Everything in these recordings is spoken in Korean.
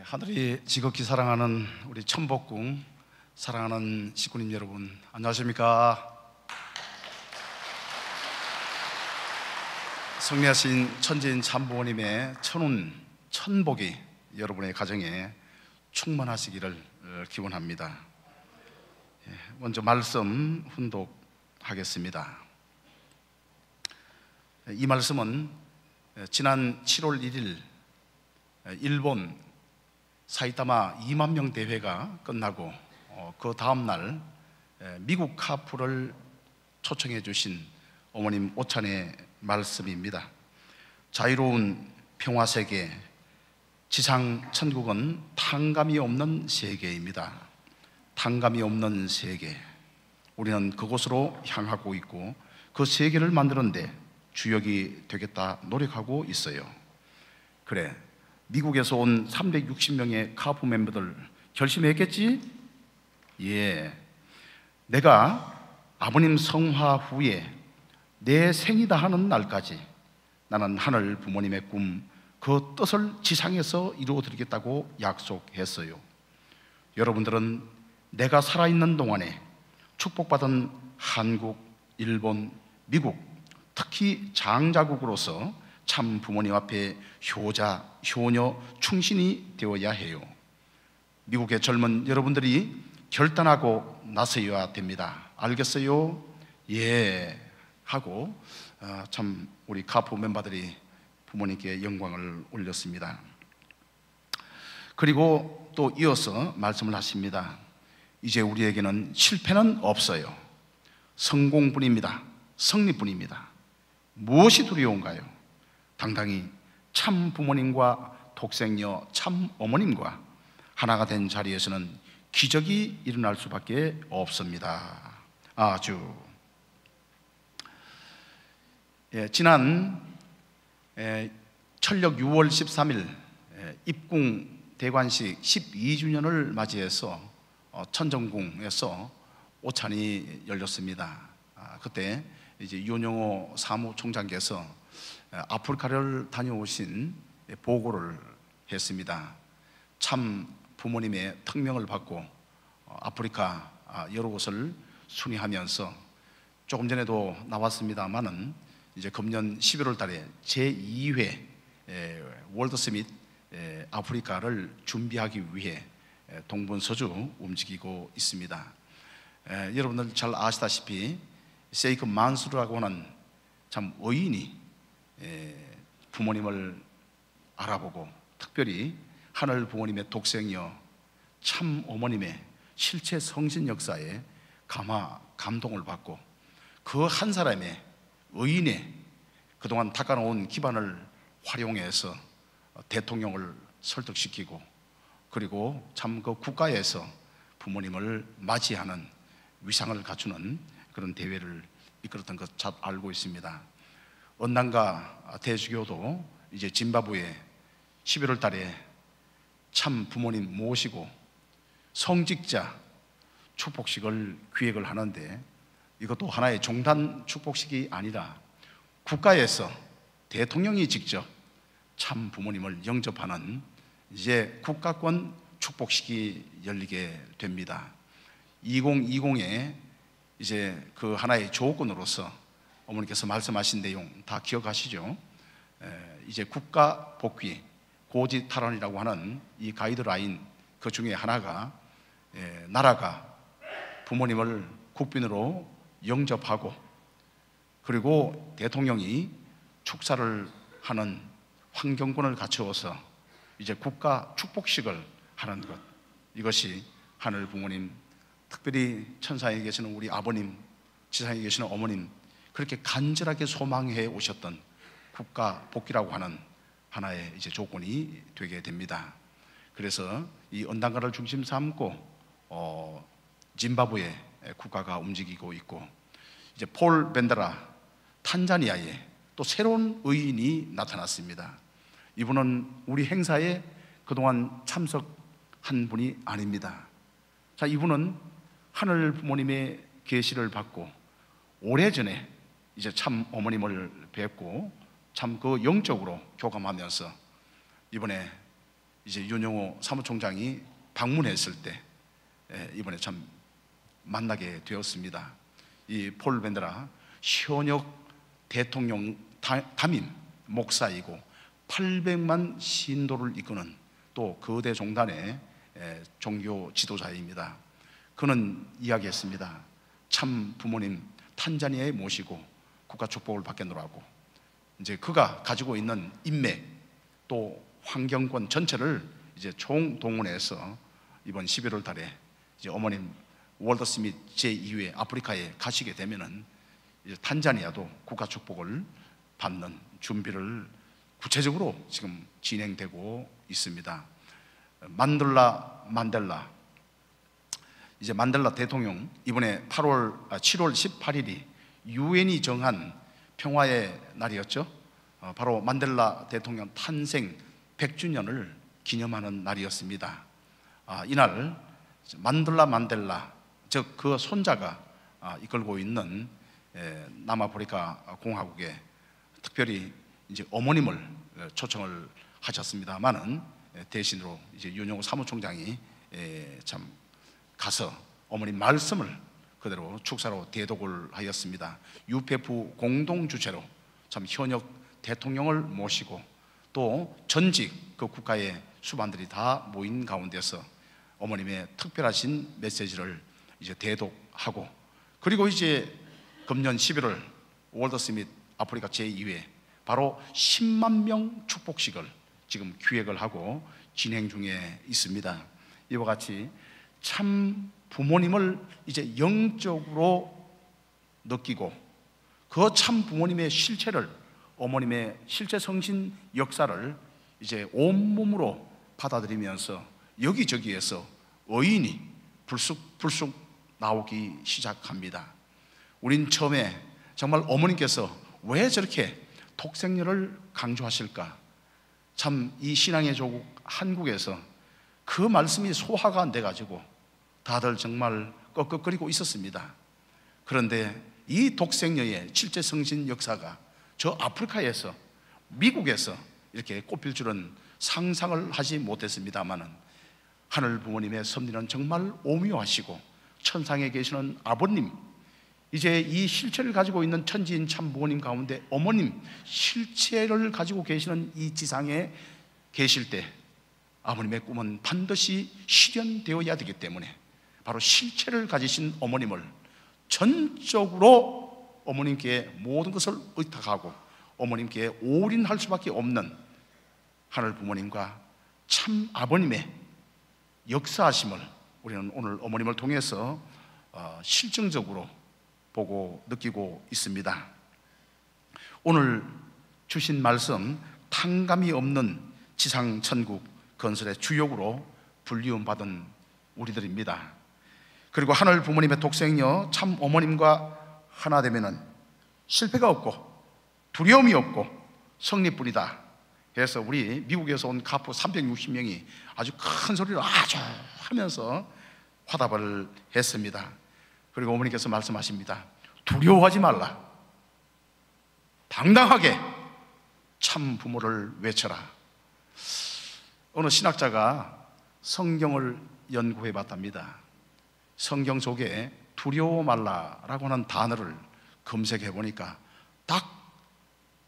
하늘이 지극히 사랑하는 우리 천복궁 사랑하는 식구님 여러분, 안녕하십니까? 성례하신 천지인 참부모님의 천운 천복이 여러분의 가정에 충만하시기를 기원합니다. 먼저 말씀 훈독하겠습니다. 이 말씀은 지난 7월 1일 일본 사이타마 2만 명 대회가 끝나고 그 다음날 미국 카프를 초청해 주신 어머님 오찬의 말씀입니다. 자유로운 평화세계, 지상 천국은 탕감이 없는 세계입니다. 탕감이 없는 세계, 우리는 그곳으로 향하고 있고 그 세계를 만드는데 주역이 되겠다 노력하고 있어요. 그래, 미국에서 온 360명의 카프 멤버들 결심했겠지? 내가 아버님 성화 후에 내 생이다 하는 날까지 나는 하늘 부모님의 꿈, 그 뜻을 지상에서 이루어드리겠다고 약속했어요. 여러분들은 내가 살아있는 동안에 축복받은 한국, 일본, 미국, 특히 장자국으로서 참 부모님 앞에 효자, 효녀, 충신이 되어야 해요. 미국의 젊은 여러분들이 결단하고 나서야 됩니다. 알겠어요? 하고 참 우리 카프 멤버들이 부모님께 영광을 올렸습니다. 그리고 또 이어서 말씀을 하십니다. 이제 우리에게는 실패는 없어요. 성공뿐입니다. 승리뿐입니다. 무엇이 두려운가요? 당당히 참 부모님과 독생녀 참 어머님과 하나가 된 자리에서는 기적이 일어날 수밖에 없습니다. 지난 철력 6월 13일 입궁 대관식 12주년을 맞이해서 천정궁에서 오찬이 열렸습니다. 그때 이제 윤영호 사무총장께서 아프리카를 다녀오신 보고를 했습니다. 참 부모님의 특명을 받고 아프리카 여러 곳을 순회하면서 조금 전에도 나왔습니다만은 이제 금년 11월 달에 제2회 월드 서밋 아프리카를 준비하기 위해 동분서주 움직이고 있습니다. 여러분들 잘 아시다시피 세이크 만수르라고 하는 참 의인이 부모님을 알아보고 특별히 하늘 부모님의 독생녀 참 어머님의 실체 성신 역사에 감동을 받고 그 한 사람의 의인의 그동안 닦아놓은 기반을 활용해서 대통령을 설득시키고 그리고 참 그 국가에서 부모님을 맞이하는 위상을 갖추는 그런 대회를 이끌었던 것 잘 알고 있습니다. 언단가 대주교도 이제 짐바브웨 11월 달에 참 부모님 모시고 성직자 축복식을 기획을 하는데 이것도 하나의 종단 축복식이 아니라 국가에서 대통령이 직접 참 부모님을 영접하는 이제 국가권 축복식이 열리게 됩니다. 2020에 이제 그 하나의 조건으로서 어머니께서 말씀하신 내용 다 기억하시죠? 이제 국가 복귀, 고지 탈환이라고 하는 이 가이드라인 그 중에 하나가 나라가 부모님을 국빈으로 영접하고 그리고 대통령이 축사를 하는 환경권을 갖추어서 이제 국가 축복식을 하는 것, 이것이 하늘 부모님, 특별히 천상에 계시는 우리 아버님, 지상에 계시는 어머님 그렇게 간절하게 소망해 오셨던 국가 복귀라고 하는 하나의 이제 조건이 되게 됩니다. 그래서 이 언단가를 중심 삼고 짐바브웨 국가가 움직이고 있고 이제 폴 벤더라 탄자니아에 또 새로운 의인이 나타났습니다. 이분은 우리 행사에 그동안 참석한 분이 아닙니다. 자, 이분은 하늘 부모님의 계시를 받고 오래전에 이제 참 어머님을 뵙고 참 그 영적으로 교감하면서 이번에 이제 윤영호 사무총장이 방문했을 때 이번에 참 만나게 되었습니다. 이 폴 밴데라 현역 대통령 담임 목사이고 800만 신도를 이끄는 또 거대 종단의 종교 지도자입니다. 그는 이야기했습니다. 참 부모님 탄자니아에 모시고 국가 축복을 받겠노라고. 이제 그가 가지고 있는 인맥 또 환경권 전체를 이제 총동원해서 이번 11월 달에 이제 어머님 월더 스미스 제2회 아프리카에 가시게 되면은 이제 탄자니아도 국가 축복을 받는 준비를 구체적으로 지금 진행되고 있습니다. 만델라 이제 만델라 대통령 이번에 7월 18일이 유엔이 정한 평화의 날이었죠. 바로 만델라 대통령 탄생 100주년을 기념하는 날이었습니다. 이날 만델라 즉 그 손자가 이끌고 있는 남아프리카 공화국에 특별히 이제 어머님을 초청을 하셨습니다만은 대신으로 이제 윤영호 사무총장이 참 가서 어머님 말씀을 그대로 축사로 대독을 하였습니다. UPF 공동 주체로 참 현역 대통령을 모시고 또 전직 그 국가의 수반들이 다 모인 가운데서 어머님의 특별하신 메시지를 이제 대독하고, 그리고 이제 금년 11월 월더 스미스 아프리카 제2회 바로 10만 명 축복식을 지금 기획을 하고 진행 중에 있습니다. 이와 같이 참 부모님을 이제 영적으로 느끼고 그 참 부모님의 실체를, 어머님의 실체 성신 역사를 이제 온몸으로 받아들이면서 여기저기에서 의인이 불쑥 나오기 시작합니다. 우린 처음에 정말 어머님께서 왜 저렇게 독생녀를 강조하실까? 참 이 신앙의 조국 한국에서 그 말씀이 소화가 안 돼가지고 다들 정말 꺽꺽거리고 있었습니다. 그런데 이 독생녀의 칠제성신 역사가 저 아프리카에서, 미국에서 이렇게 꼽힐 줄은 상상을 하지 못했습니다마는 하늘 부모님의 섭리는 정말 오묘하시고 천상에 계시는 아버님, 이제 이 실체를 가지고 있는 천지인 참 부모님 가운데 어머님 실체를 가지고 계시는 이 지상에 계실 때 아버님의 꿈은 반드시 실현되어야 되기 때문에 바로 실체를 가지신 어머님을 전적으로 어머님께 모든 것을 의탁하고 어머님께 올인할 수밖에 없는 하늘 부모님과 참 아버님의 역사하심을 우리는 오늘 어머님을 통해서 실증적으로 보고 느끼고 있습니다. 오늘 주신 말씀, 탕감이 없는 지상천국 건설의 주역으로 불리움 받은 우리들입니다. 그리고 하늘 부모님의 독생녀 참 어머님과 하나 되면은 실패가 없고 두려움이 없고 성리뿐이다 해서 우리 미국에서 온 가프 360명이 아주 큰 소리로 아주 하면서 화답을 했습니다. 그리고 어머니께서 말씀하십니다. 두려워하지 말라. 당당하게 참 부모를 외쳐라. 어느 신학자가 성경을 연구해 봤답니다. 성경 속에 두려워 말라라고 하는 단어를 검색해 보니까 딱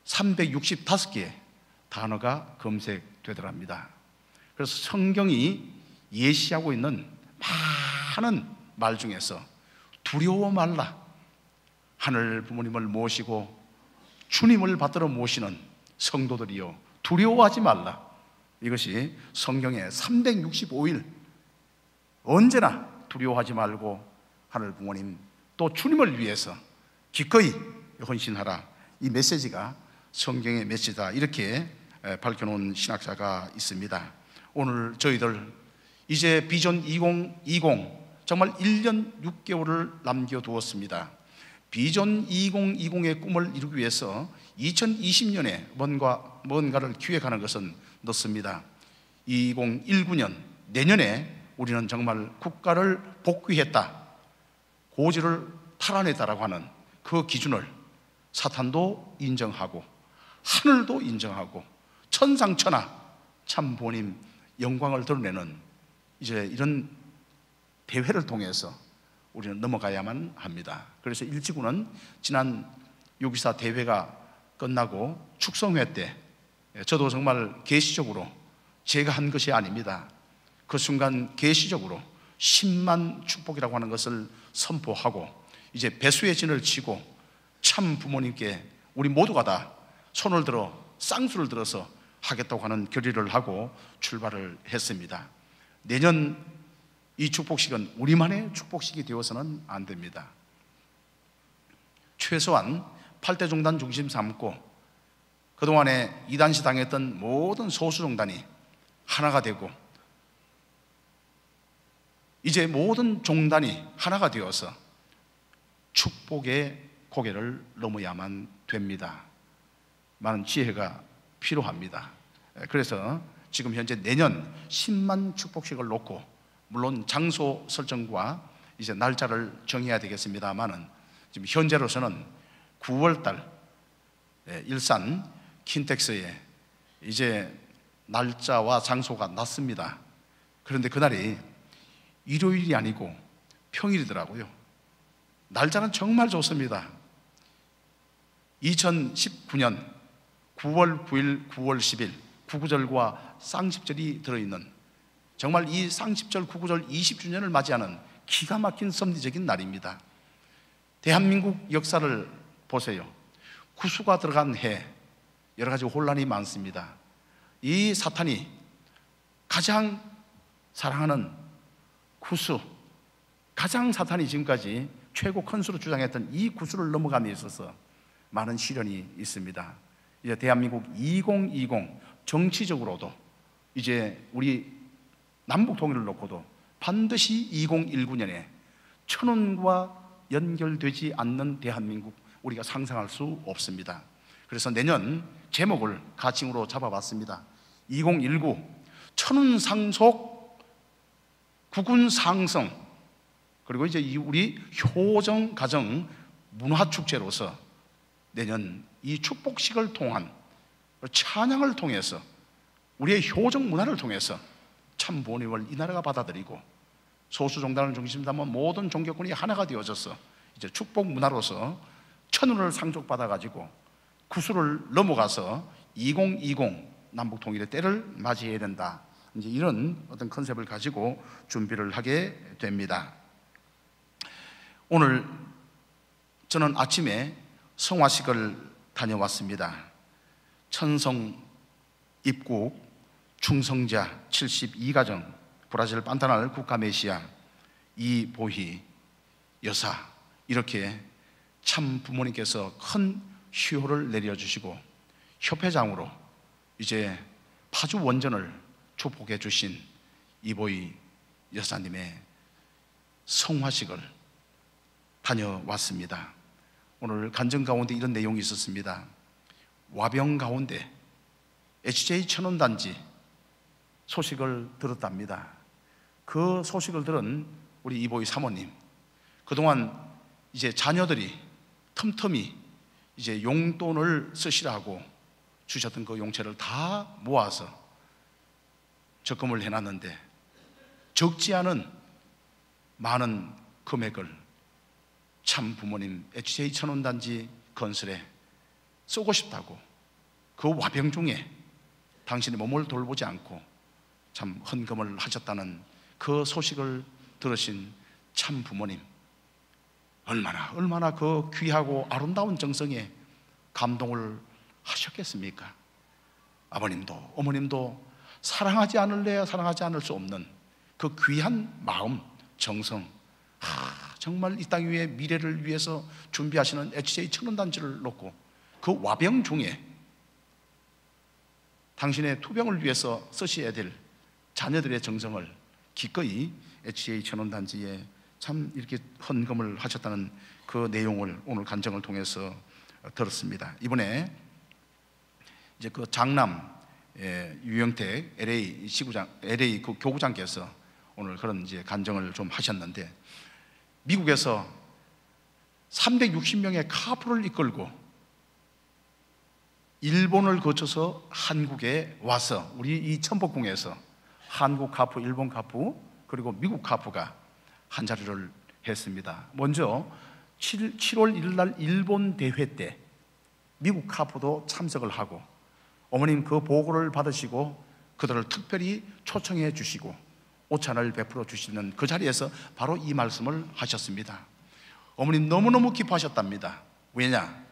365개의 단어가 검색되더랍니다. 그래서 성경이 예시하고 있는 많은 말 중에서 두려워 말라, 하늘 부모님을 모시고 주님을 받들어 모시는 성도들이요 두려워하지 말라, 이것이 성경의 365일 언제나 두려워하지 말고 하늘 부모님 또 주님을 위해서 기꺼이 헌신하라, 이 메시지가 성경의 메시지다, 이렇게 밝혀놓은 신학자가 있습니다. 오늘 저희들 이제 비전 2020 정말 1년 6개월을 남겨두었습니다. 비전 2020의 꿈을 이루기 위해서 2020년에 뭔가를 기획하는 것은 늦습니다. 2019년 내년에 우리는 정말 국가를 복귀했다, 고지를 탈환했다라고 하는 그 기준을 사탄도 인정하고 하늘도 인정하고 천상천하 참 부모님 영광을 드러내는 이제 이런 대회를 통해서 우리는 넘어가야만 합니다. 그래서 일지구는 지난 6.24 대회가 끝나고 축성회 때 저도 정말 계시적으로 제가 한 것이 아닙니다. 그 순간 계시적으로 10만 축복이라고 하는 것을 선포하고 이제 배수의 진을 치고 참 부모님께 우리 모두가 다 손을 들어 쌍수를 들어서 하겠다고 하는 결의를 하고 출발을 했습니다. 내년 이 축복식은 우리만의 축복식이 되어서는 안 됩니다. 최소한 8대 종단 중심 삼고 그동안에 이단시 당했던 모든 소수 종단이 하나가 되고 이제 모든 종단이 하나가 되어서 축복의 고개를 넘어야만 됩니다. 많은 지혜가 필요합니다. 그래서 지금 현재 내년 10만 축복식을 놓고 물론 장소 설정과 이제 날짜를 정해야 되겠습니다만은 지금 현재로서는 9월달 일산 킨텍스에 이제 날짜와 장소가 났습니다. 그런데 그날이 일요일이 아니고 평일이더라고요. 날짜는 정말 좋습니다. 2019년 9월 9일, 9월 10일 구구절과 쌍십절이 들어있는 정말 이 쌍십절, 구구절 20주년을 맞이하는 기가 막힌 섭리적인 날입니다. 대한민국 역사를 보세요. 구수가 들어간 해, 여러 가지 혼란이 많습니다. 이 사탄이 가장 사랑하는 구수, 가장 사탄이 지금까지 최고 큰 수로 주장했던 이 구수를 넘어감에 있어서 많은 시련이 있습니다. 이제 대한민국 2020 정치적으로도 이제 우리 남북 통일을 놓고도 반드시 2019년에 천운과 연결되지 않는 대한민국 우리가 상상할 수 없습니다. 그래서 내년 제목을 가칭으로 잡아봤습니다. 2019 천운상속 국운상성, 그리고 이제 우리 효정가정 문화축제로서 내년 이 축복식을 통한 찬양을 통해서 우리의 효정 문화를 통해서 참 부모님을 이 나라가 받아들이고 소수 종단을 중심으로 담은 모든 종교권이 하나가 되어져서 이제 축복 문화로서 천운을 상속받아 가지고 구수를 넘어가서 2020 남북 통일의 때를 맞이해야 된다. 이제 이런 어떤 컨셉을 가지고 준비를 하게 됩니다. 오늘 저는 아침에 성화식을 다녀왔습니다. 천성 입국 충성자 72가정 브라질 판타날 국가메시아 이보희 여사, 이렇게 참 부모님께서 큰 휴호를 내려주시고 협회장으로 이제 파주 원전을 축복해 주신 이보희 여사님의 성화식을 다녀왔습니다. 오늘 간증 가운데 이런 내용이 있었습니다. 와병 가운데 HJ 천운단지 소식을 들었답니다. 그 소식을 들은 우리 이보희 사모님, 그동안 이제 자녀들이 틈틈이 이제 용돈을 쓰시라고 주셨던 그 용체를 다 모아서 적금을 해놨는데 적지 않은 많은 금액을 참 부모님 HJ 천운단지 건설에 쓰고 싶다고 그 와병 중에 당신이 몸을 돌보지 않고 참 헌금을 하셨다는 그 소식을 들으신 참 부모님, 얼마나 그 귀하고 아름다운 정성에 감동을 하셨겠습니까? 아버님도 어머님도 사랑하지 않을래야 사랑하지 않을 수 없는 그 귀한 마음, 정성, 정말 이 땅 위에 미래를 위해서 준비하시는 HJ 천운단지를 놓고 그 와병 중에 당신의 투병을 위해서 쓰셔야 될 자녀들의 정성을 기꺼이 HJ 천운단지에 참 이렇게 헌금을 하셨다는 그 내용을 오늘 간증을 통해서 들었습니다. 이번에 이제 그 장남 유영택 LA 시구장, LA 그 교구장께서 오늘 그런 이제 간증을 좀 하셨는데, 미국에서 360명의 카풀을 이끌고 일본을 거쳐서 한국에 와서 우리 이 천복궁에서 한국 카프, 일본 카프, 그리고 미국 카프가 한 자리를 했습니다. 먼저 7월 1일 날 일본 대회 때 미국 카프도 참석을 하고 어머님 그 보고를 받으시고 그들을 특별히 초청해 주시고 오찬을 베풀어 주시는 그 자리에서 바로 이 말씀을 하셨습니다. 어머님 너무너무 기뻐하셨답니다. 왜냐?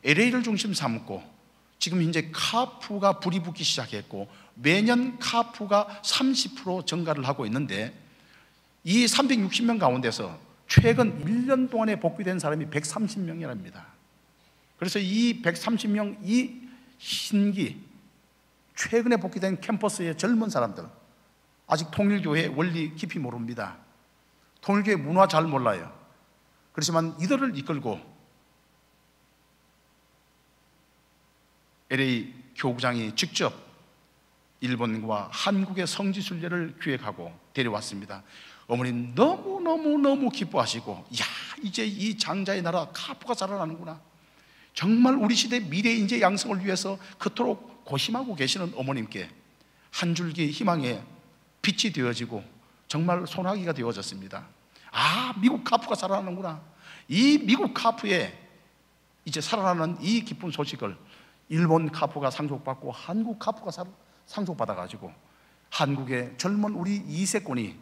LA를 중심 삼고 지금 현재 카프가 불이 붙기 시작했고 매년 카프가 30% 증가를 하고 있는데 이 360명 가운데서 최근 1년 동안에 복귀된 사람이 130명이랍니다. 그래서 이 130명, 이 신기 최근에 복귀된 캠퍼스의 젊은 사람들, 아직 통일교회 원리 깊이 모릅니다. 통일교회 문화 잘 몰라요. 그렇지만 이들을 이끌고 LA 교구장이 직접 일본과 한국의 성지순례를 기획하고 데려왔습니다. 어머니 너무너무 기뻐하시고, 야, 이제 이 장자의 나라 카프가 자라나는구나. 정말 우리 시대 미래 인재 양성을 위해서 그토록 고심하고 계시는 어머님께 한 줄기 희망의 빛이 되어지고 정말 소나기가 되어졌습니다. 아, 미국 카프가 살아나는구나. 이 미국 카프에 이제 살아나는 이 기쁜 소식을 일본 카프가 상속받고 한국 카프가 상속받아가지고 한국의 젊은 우리 2세권이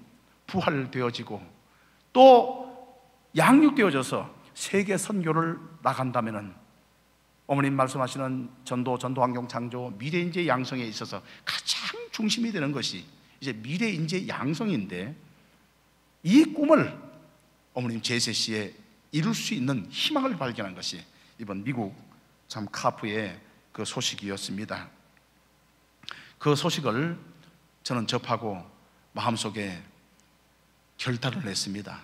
부활되어지고 또 양육되어져서 세계 선교를 나간다면은 어머님 말씀하시는 전도환경 창조 미래인재 양성에 있어서 가장 중심이 되는 것이 이제 미래인재 양성인데, 이 꿈을 어머님 제세시에 이룰 수 있는 희망을 발견한 것이 이번 미국 참 카프의 그 소식이었습니다. 그 소식을 저는 접하고 마음속에 결단을 냈습니다.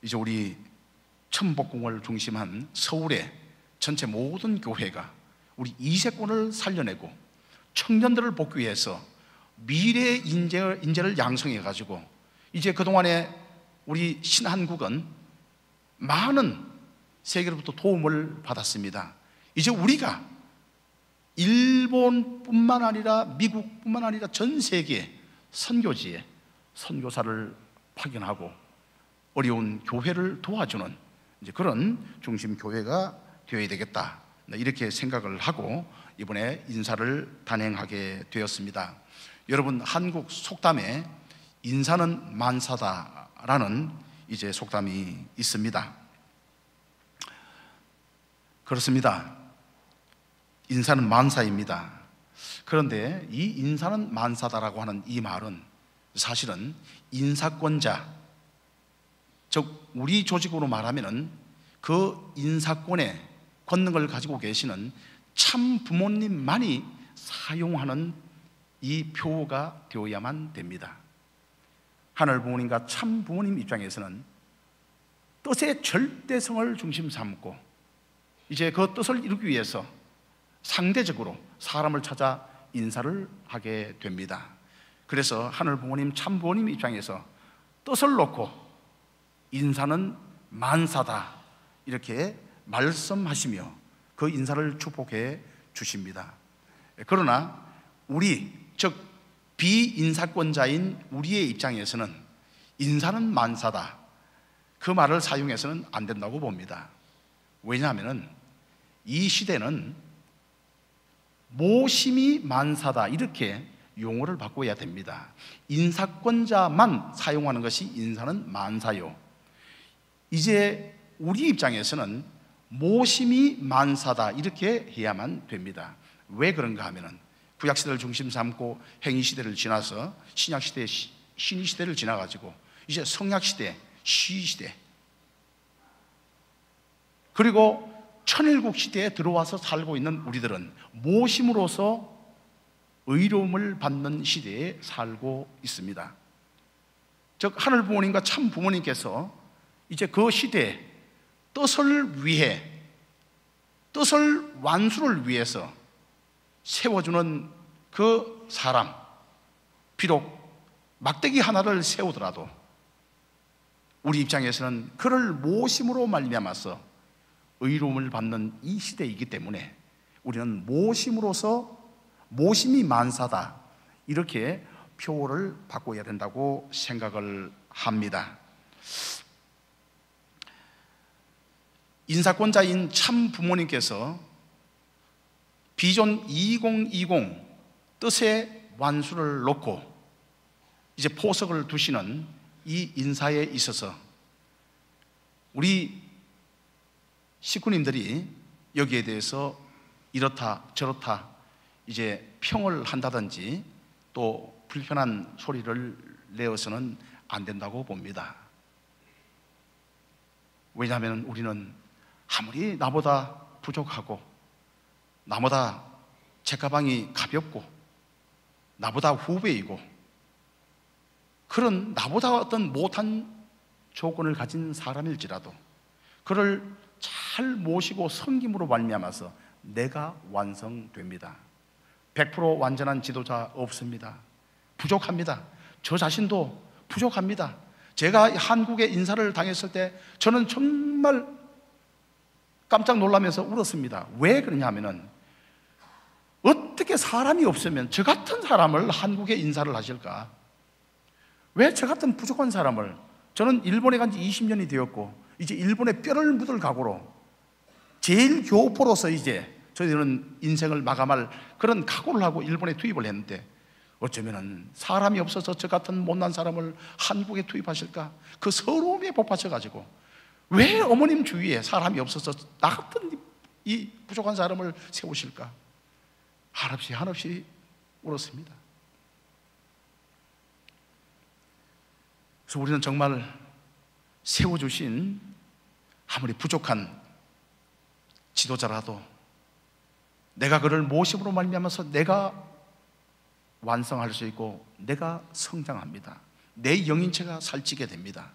이제 우리 천복궁을 중심한 서울의 전체 모든 교회가 우리 이세권을 살려내고 청년들을 복귀해서 미래 인재를 양성해 가지고, 이제 그동안에 우리 신한국은 많은 세계로부터 도움을 받았습니다. 이제 우리가 일본뿐만 아니라 미국뿐만 아니라 전 세계 선교지에 선교사를 파견하고 어려운 교회를 도와주는 이제 그런 중심 교회가 되어야 되겠다, 이렇게 생각을 하고 이번에 인사를 단행하게 되었습니다. 여러분, 한국 속담에 인사는 만사다라는 이제 속담이 있습니다. 그렇습니다. 인사는 만사입니다. 그런데 이 인사는 만사다라고 하는 이 말은 사실은 인사권자, 즉 우리 조직으로 말하면은 그 인사권의 권능을 가지고 계시는 참 부모님만이 사용하는 이 표가 되어야만 됩니다. 하늘 부모님과 참 부모님 입장에서는 뜻의 절대성을 중심 삼고 이제 그 뜻을 이루기 위해서 상대적으로 사람을 찾아 인사를 하게 됩니다. 그래서 하늘 부모님, 참 부모님 입장에서 뜻을 놓고 인사는 만사다 이렇게 말씀하시며 그 인사를 축복해 주십니다. 그러나 우리, 즉 비인사권자인 우리의 입장에서는 인사는 만사다, 그 말을 사용해서는 안 된다고 봅니다. 왜냐하면 이 시대는 모심이 만사다 이렇게 용어를 바꿔야 됩니다. 인사권자만 사용하는 것이 인사는 만사요, 이제 우리 입장에서는 모심이 만사다 이렇게 해야만 됩니다. 왜 그런가 하면은 구약시대를 중심 삼고 행위시대를 지나서 신약시대, 신의시대를 지나가지고 이제 성약시대, 시시대, 그리고 천일국 시대에 들어와서 살고 있는 우리들은 모심으로서 의로움을 받는 시대에 살고 있습니다. 즉 하늘 부모님과 참 부모님께서 이제 그 시대에 뜻을 위해, 뜻을 완수를 위해서 세워주는 그 사람, 비록 막대기 하나를 세우더라도 우리 입장에서는 그를 모심으로 말미암아서 의로움을 받는 이 시대이기 때문에 우리는 모심으로서 모심이 만사다 이렇게 표를 바꿔야 된다고 생각을 합니다. 인사권자인 참 부모님께서 비전 2020 뜻의 완수를 놓고 이제 포석을 두시는 이 인사에 있어서 우리 식구님들이 여기에 대해서 이렇다 저렇다 이제 평을 한다든지 또 불편한 소리를 내어서는 안 된다고 봅니다. 왜냐하면 우리는 아무리 나보다 부족하고 나보다 책가방이 가볍고 나보다 후배이고 그런 나보다 어떤 못한 조건을 가진 사람일지라도 그를 잘 모시고 섬김으로 말미암아서 내가 완성됩니다. 100% 완전한 지도자 없습니다. 부족합니다. 저 자신도 부족합니다. 제가 한국에 인사를 당했을 때 저는 정말 깜짝 놀라면서 울었습니다. 왜 그러냐 하면은 어떻게 사람이 없으면 저 같은 사람을 한국에 인사를 하실까? 왜 저 같은 부족한 사람을, 저는 일본에 간 지 20년이 되었고 이제 일본에 뼈를 묻을 각오로 제일 교포로서 이제 저희들은 인생을 마감할 그런 각오를 하고 일본에 투입을 했는데 어쩌면은 사람이 없어서 저 같은 못난 사람을 한국에 투입하실까? 그 서러움에 복받쳐가지고 왜 어머님 주위에 사람이 없어서 나 같은 이 부족한 사람을 세우실까? 한없이 울었습니다. 그래서 우리는 정말 세워주신 아무리 부족한 지도자라도 내가 그를 모심으로 말미암아서 내가 완성할 수 있고 내가 성장합니다. 내 영인체가 살찌게 됩니다.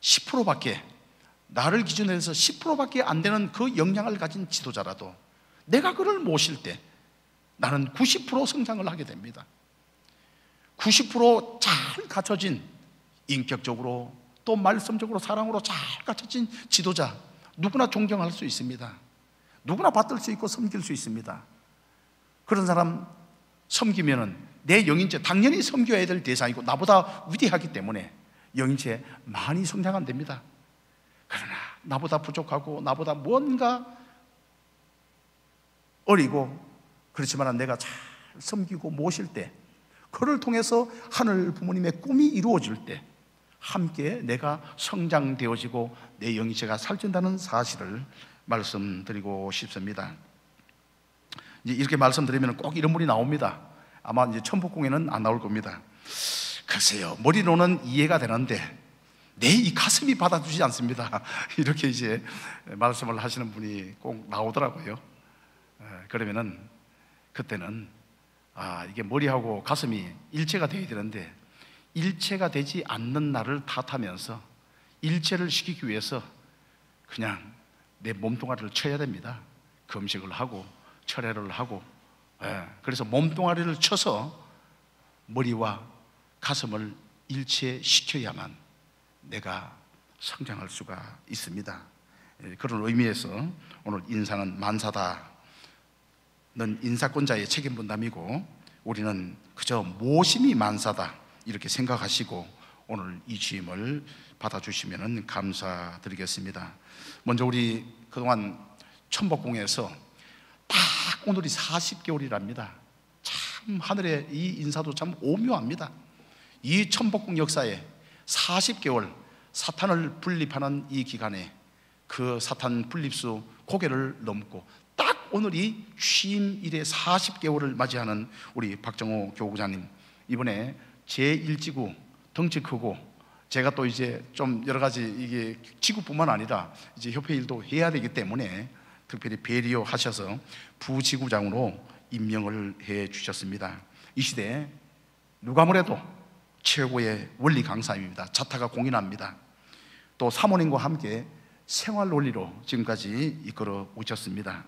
10%밖에 나를 기준으로 해서 10%밖에 안 되는 그 역량을 가진 지도자라도 내가 그를 모실 때 나는 90% 성장을 하게 됩니다. 90%잘 갖춰진 인격적으로 또 말씀적으로 사랑으로 잘 갖춰진 지도자 누구나 존경할 수 있습니다. 누구나 받들 수 있고 섬길 수 있습니다. 그런 사람 섬기면은 내 영인체 당연히 섬겨야 될 대상이고 나보다 위대하기 때문에 영인체 많이 성장한답니다. 그러나 나보다 부족하고 나보다 뭔가 어리고 그렇지만 내가 잘 섬기고 모실 때 그를 통해서 하늘 부모님의 꿈이 이루어질 때 함께 내가 성장되어지고 내 영인체가 살찐다는 사실을 말씀드리고 싶습니다. 이제 이렇게 말씀드리면 꼭 이런 분이 나옵니다. 아마 이제 천복궁에는 안 나올 겁니다. 글쎄요, 머리로는 이해가 되는데 내 이 가슴이 받아주지 않습니다. 이렇게 이제 말씀을 하시는 분이 꼭 나오더라고요. 그러면은 그때는 이게 머리하고 가슴이 일체가 되어야 되는데 일체가 되지 않는 나를 탓하면서 일체를 시키기 위해서 그냥 내 몸뚱아리를 쳐야 됩니다. 금식을 하고 철회를 하고 그래서 몸뚱아리를 쳐서 머리와 가슴을 일체시켜야만 내가 성장할 수가 있습니다. 그런 의미에서 오늘 인사는 만사다. 는 인사권자의 책임 분담이고 우리는 그저 모심이 만사다 이렇게 생각하시고 오늘 이 주임을 받아주시면 감사드리겠습니다. 먼저 우리 그동안 천복궁에서 딱 오늘이 40개월이랍니다. 참 하늘의 이 인사도 참 오묘합니다. 이 천복궁 역사에 40개월 사탄을 분립하는 이 기간에 그 사탄 분립수 고개를 넘고 딱 오늘이 취임 이래 40개월을 맞이하는 우리 박정호 교구장님, 이번에 제1지구 덩치 크고 제가 또 이제 좀 여러 가지 이게 지구뿐만 아니라 이제 협회 일도 해야 되기 때문에 특별히 배려하셔서 부지구장으로 임명을 해 주셨습니다. 이 시대에 누가 뭐래도 최고의 원리 강사입니다. 자타가 공인합니다. 또 사모님과 함께 생활 논리로 지금까지 이끌어 오셨습니다.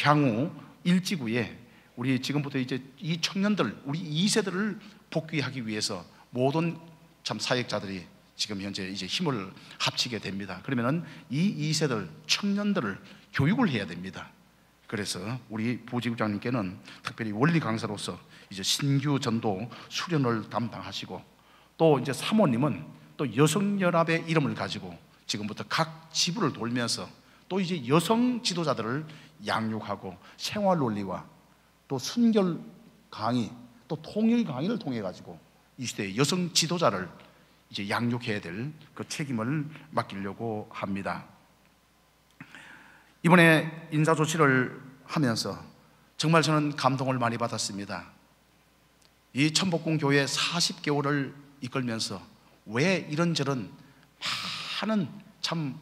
향후 일지구에 우리 지금부터 이제 이 청년들, 우리 2세들을 복귀하기 위해서 모든 참 사역자들이 지금 현재 이제 힘을 합치게 됩니다. 그러면은 이 2세들 청년들을 교육을 해야 됩니다. 그래서 우리 부지국장님께는 특별히 원리 강사로서 이제 신규 전도 수련을 담당하시고, 또 이제 사모님은 또 여성연합의 이름을 가지고 지금부터 각 지부를 돌면서 또 이제 여성 지도자들을 양육하고 생활 논리와 또 순결 강의, 또 통일 강의를 통해 가지고 이 시대의 여성 지도자를 이제 양육해야 될 그 책임을 맡기려고 합니다. 이번에 인사 조치를 하면서 정말 저는 감동을 많이 받았습니다. 이 천복궁 교회 40개월을 이끌면서 왜 이런저런 많은 참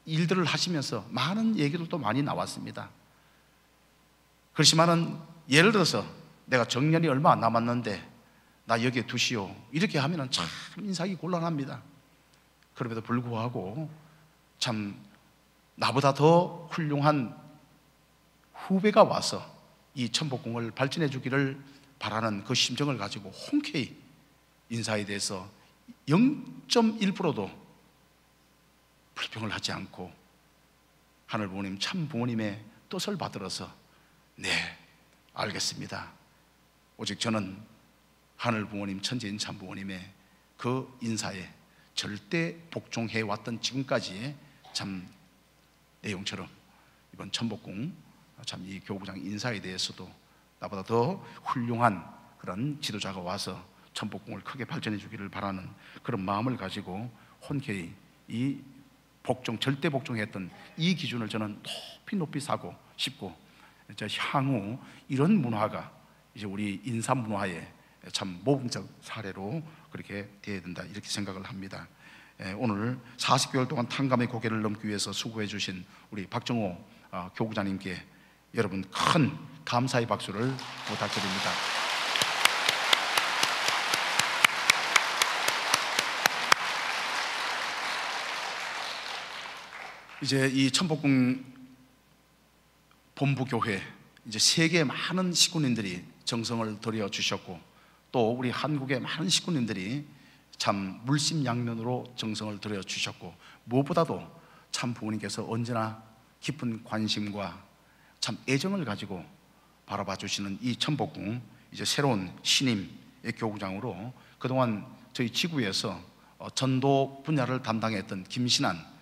일들을 하시면서 많은 얘기들도 많이 나왔습니다. 그렇지만은 예를 들어서 내가 정년이 얼마 안 남았는데 나 여기에 두시오 이렇게 하면은 참 인사하기 곤란합니다. 그럼에도 불구하고 참 나보다 더 훌륭한 후배가 와서 이 천복궁을 발전해 주기를 바라는 그 심정을 가지고 흔쾌히 인사에 대해서 0.1%도 불평을 하지 않고 하늘 부모님, 참 부모님의 뜻을 받들어서 네, 알겠습니다. 오직 저는 하늘 부모님, 천지인 참 부모님의 그 인사에 절대 복종해 왔던 지금까지의 참 내용처럼 이번 천복궁 참 이 교구장 인사에 대해서도 나보다 더 훌륭한 그런 지도자가 와서 천복궁을 크게 발전해 주기를 바라는 그런 마음을 가지고 흔쾌히 이 복종, 절대 복종했던 이 기준을 저는 높이 사고 싶고, 이제 향후 이런 문화가 이제 우리 인사 문화의 참 모범적 사례로 그렇게 되어야 된다, 이렇게 생각을 합니다. 오늘 40개월 동안 탕감의 고개를 넘기 위해서 수고해 주신 우리 박정호 교구장님께 여러분 큰 감사의 박수를 부탁드립니다. 이제 이 천복궁 본부교회 이제 세계 많은 식구님들이 정성을 들여 주셨고, 또 우리 한국의 많은 식구님들이 참 물심양면으로 정성을 들여 주셨고, 무엇보다도 참 부모님께서 언제나 깊은 관심과 참 애정을 가지고 바라봐 주시는 이 천복궁, 이제 새로운 신임의 교구장으로 그동안 저희 지구에서 전도 분야를 담당했던 김신한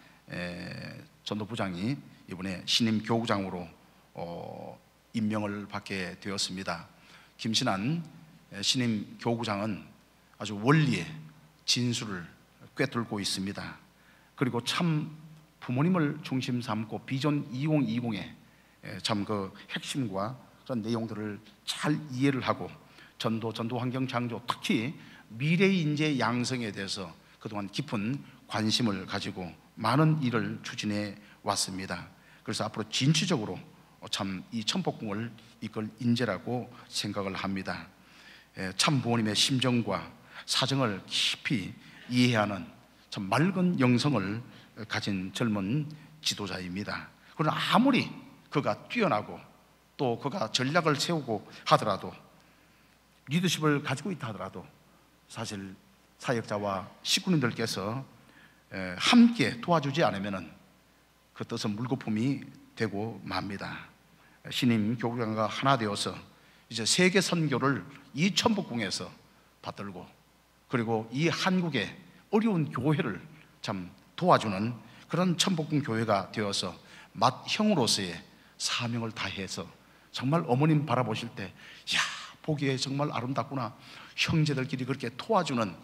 전도부장이 이번에 신임 교구장으로 임명을 받게 되었습니다. 김신한 신임 교구장은 아주 원리의 진수를 꿰뚫고 있습니다. 그리고 참 부모님을 중심 삼고 비전 2020의 참 그 핵심과 그런 내용들을 잘 이해를 하고 전도 환경 창조, 특히 미래 인재 양성에 대해서 그동안 깊은 관심을 가지고 많은 일을 추진해 왔습니다. 그래서 앞으로 진취적으로 참 이 천복궁을 이끌 인재라고 생각을 합니다. 참 부모님의 심정과 사정을 깊이 이해하는 참 맑은 영성을 가진 젊은 지도자입니다. 그러나 아무리 그가 뛰어나고 또 그가 전략을 세우고 하더라도, 리더십을 가지고 있다 하더라도 사실 사역자와 식구님들께서 함께 도와주지 않으면 그 뜻은 물거품이 되고 맙니다. 신임 교구장과 하나 되어서 이제 세계 선교를 이 천복궁에서 받들고, 그리고 이 한국의 어려운 교회를 참 도와주는 그런 천복궁 교회가 되어서 맏형으로서의 사명을 다해서 정말 어머님 바라보실 때, 야, 보기에 정말 아름답구나, 형제들끼리 그렇게 도와주는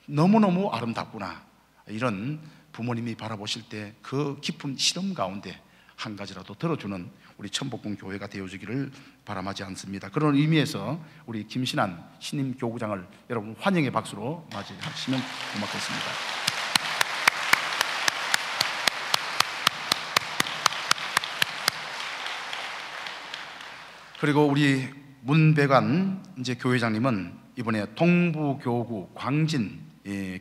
너무너무 아름답구나, 이런 부모님이 바라보실 때 그 깊은 실험 가운데 한 가지라도 들어주는 우리 천복궁 교회가 되어주기를 바람하지 않습니다. 그런 의미에서 우리 김신한 신임 교구장을 여러분 환영의 박수로 맞이하시면 고맙겠습니다. 그리고 우리 문배관 이제 교회장님은 이번에 동부교구 광진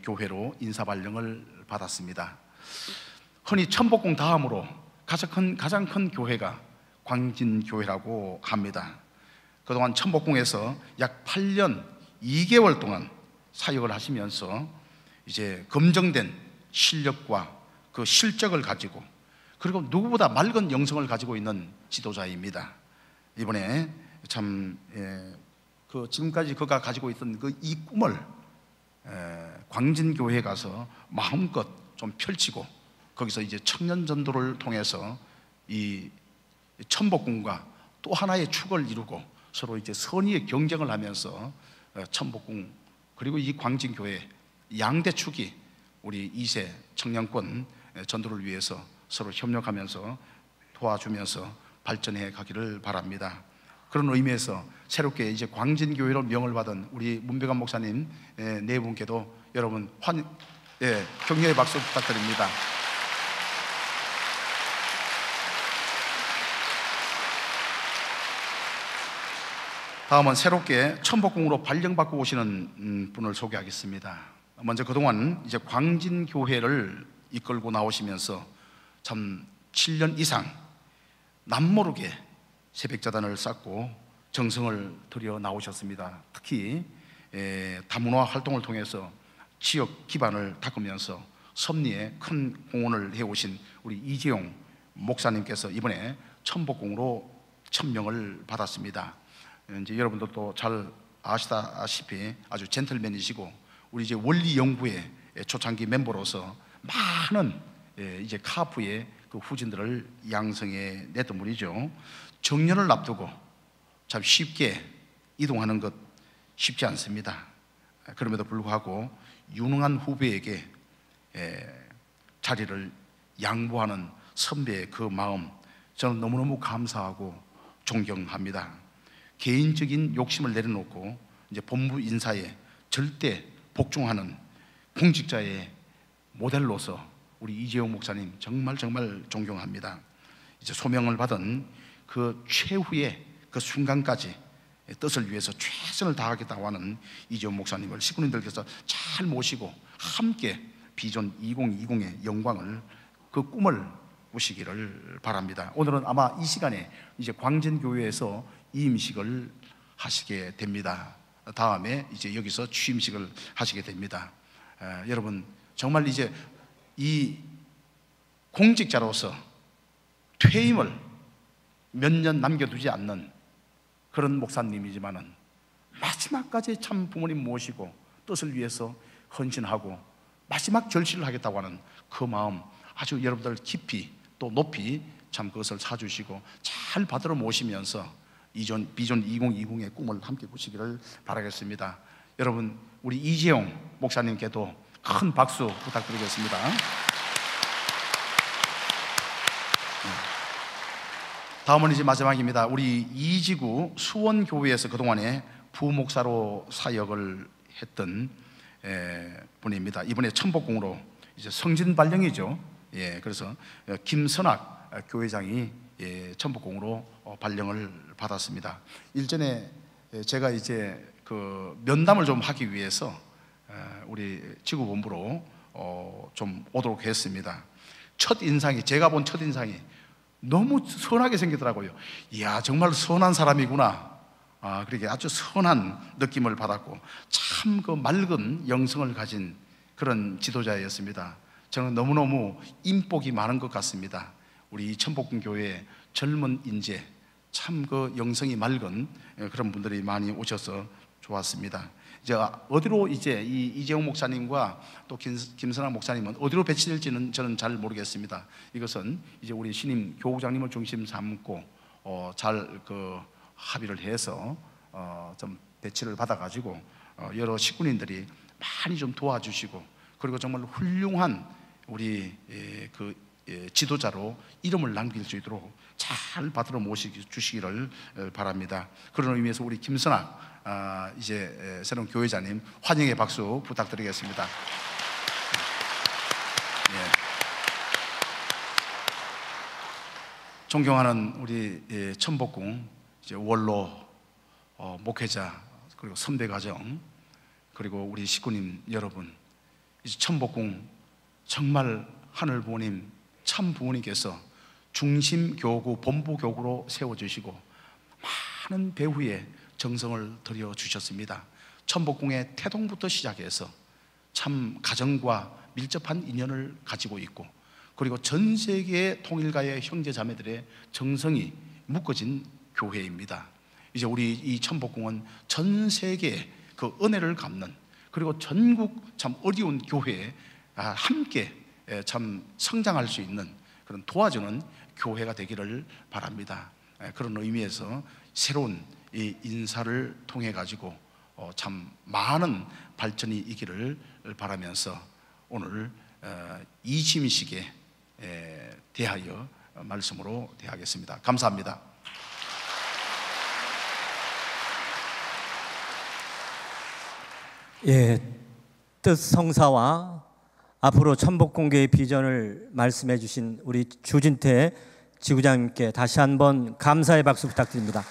교회로 인사발령을 받았습니다. 흔히 천복궁 다음으로 가장 큰 교회가 광진교회라고 합니다. 그동안 천복궁에서 약 8년 2개월 동안 사역을 하시면서 이제 검증된 실력과 그 실적을 가지고 그리고 누구보다 맑은 영성을 가지고 있는 지도자입니다. 이번에 참 지금까지 그가 가지고 있던 이 꿈을 광진교회에 가서 마음껏 좀 펼치고, 거기서 이제 청년 전도를 통해서 이 천복궁과 또 하나의 축을 이루고 서로 이제 선의의 경쟁을 하면서 천복궁 그리고 이 광진교회 양대 축이 우리 2세 청년권 전도를 위해서 서로 협력하면서 도와주면서 발전해 가기를 바랍니다. 그런 의미에서 새롭게 이제 광진교회로 명을 받은 우리 문백환 목사님 네 분께도 여러분 격려의 박수 부탁드립니다. 다음은 새롭게 천복궁으로 발령받고 오시는 분을 소개하겠습니다. 먼저 그동안 이제 광진교회를 이끌고 나오시면서 참 7년 이상 남모르게 새벽자단을 쌓고 정성을 들여 나오셨습니다. 특히 다문화 활동을 통해서 지역 기반을 닦으면서 섭리에 큰 공헌을 해오신 우리 이재용 목사님께서 이번에 천복궁으로 천명을 받았습니다. 이제 여러분들도 잘 아시다시피 아주 젠틀맨이시고 우리 이제 원리연구회 초창기 멤버로서 많은 이제 카프의 그 후진들을 양성해 냈던 분이죠. 정년을 앞두고 참 쉽게 이동하는 것 쉽지 않습니다. 그럼에도 불구하고 유능한 후배에게 자리를 양보하는 선배의 그 마음, 저는 너무너무 감사하고 존경합니다. 개인적인 욕심을 내려놓고 이제 본부 인사에 절대 복종하는 공직자의 모델로서 우리 이재용 목사님 정말 존경합니다. 이제 소명을 받은 그 최후의 그 순간까지 뜻을 위해서 최선을 다하겠다고 하는 이재용 목사님을 식구님들께서 잘 모시고 함께 비전 2020의 영광을, 그 꿈을 꾸시기를 바랍니다. 오늘은 아마 이 시간에 이제 광진교회에서 이임식을 하시게 됩니다. 다음에 이제 여기서 취임식을 하시게 됩니다. 여러분 정말 이제 이 공직자로서 퇴임을 몇 년 남겨두지 않는 그런 목사님이지만은 마지막까지 참 부모님 모시고 뜻을 위해서 헌신하고 마지막 절실을 하겠다고 하는 그 마음, 아주 여러분들 깊이 또 높이 참 그것을 사주시고 잘 받들어 모시면서 비전 2020의 꿈을 함께 꾸시기를 바라겠습니다. 여러분 우리 이재용 목사님께도 큰 박수 부탁드리겠습니다. 다음은 이제 마지막입니다. 우리 이지구 수원교회에서 그동안에 부목사로 사역을 했던 분입니다. 이번에 천복궁으로 이제 성진 발령이죠. 그래서 김선학 교회장이 천복궁으로 발령을 받았습니다. 일전에 제가 이제 그 면담을 좀 하기 위해서 우리 지구본부로 좀 오도록 했습니다. 제가 본 첫 인상이 너무 선하게 생기더라고요. 이야, 정말 선한 사람이구나. 그렇게 아주 선한 느낌을 받았고 참 그 맑은 영성을 가진 그런 지도자였습니다. 저는 너무너무 인복이 많은 것 같습니다. 우리 천복궁 교회 젊은 인재, 참 그 영성이 맑은 그런 분들이 많이 오셔서 좋았습니다. 이제 어디로 이제 이재용 목사님과 또 김선학 목사님은 어디로 배치될지는 저는 잘 모르겠습니다. 이것은 이제 우리 신임 교우장님을 중심 삼고 잘 그 합의를 해서 좀 배치를 받아가지고 여러 식구님들이 많이 좀 도와주시고, 그리고 정말 훌륭한 우리 그 지도자로 이름을 남길 수 있도록 잘 받들어 모시기를 바랍니다. 그런 의미에서 우리 김선학 이제 새로운 교회자님 환영의 박수 부탁드리겠습니다. 존경하는 우리 천복궁 이제 원로 목회자, 그리고 선배 가정, 그리고 우리 식구님 여러분, 이제 천복궁 정말 하늘 부모님, 참 부모님께서 중심 교구, 본부 교구로 세워주시고 많은 배후에 정성을 들여 주셨습니다. 천복궁의 태동부터 시작해서 참 가정과 밀접한 인연을 가지고 있고, 그리고 전 세계 통일가의 형제 자매들의 정성이 묶어진 교회입니다. 이제 우리 이 천복궁은 전 세계에 그 은혜를 갚는, 그리고 전국 참 어려운 교회에 함께 참 성장할 수 있는 그런 도와주는 교회가 되기를 바랍니다. 그런 의미에서 새로운 이 인사를 통해 가지고 참 많은 발전이 있기를 바라면서 오늘 이심식에 대하여 말씀으로 대하겠습니다. 감사합니다. 예, 뜻성사와 앞으로 천복궁교의 비전을 말씀해 주신 우리 주진태 지구장님께 다시 한번 감사의 박수 부탁드립니다.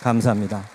감사합니다.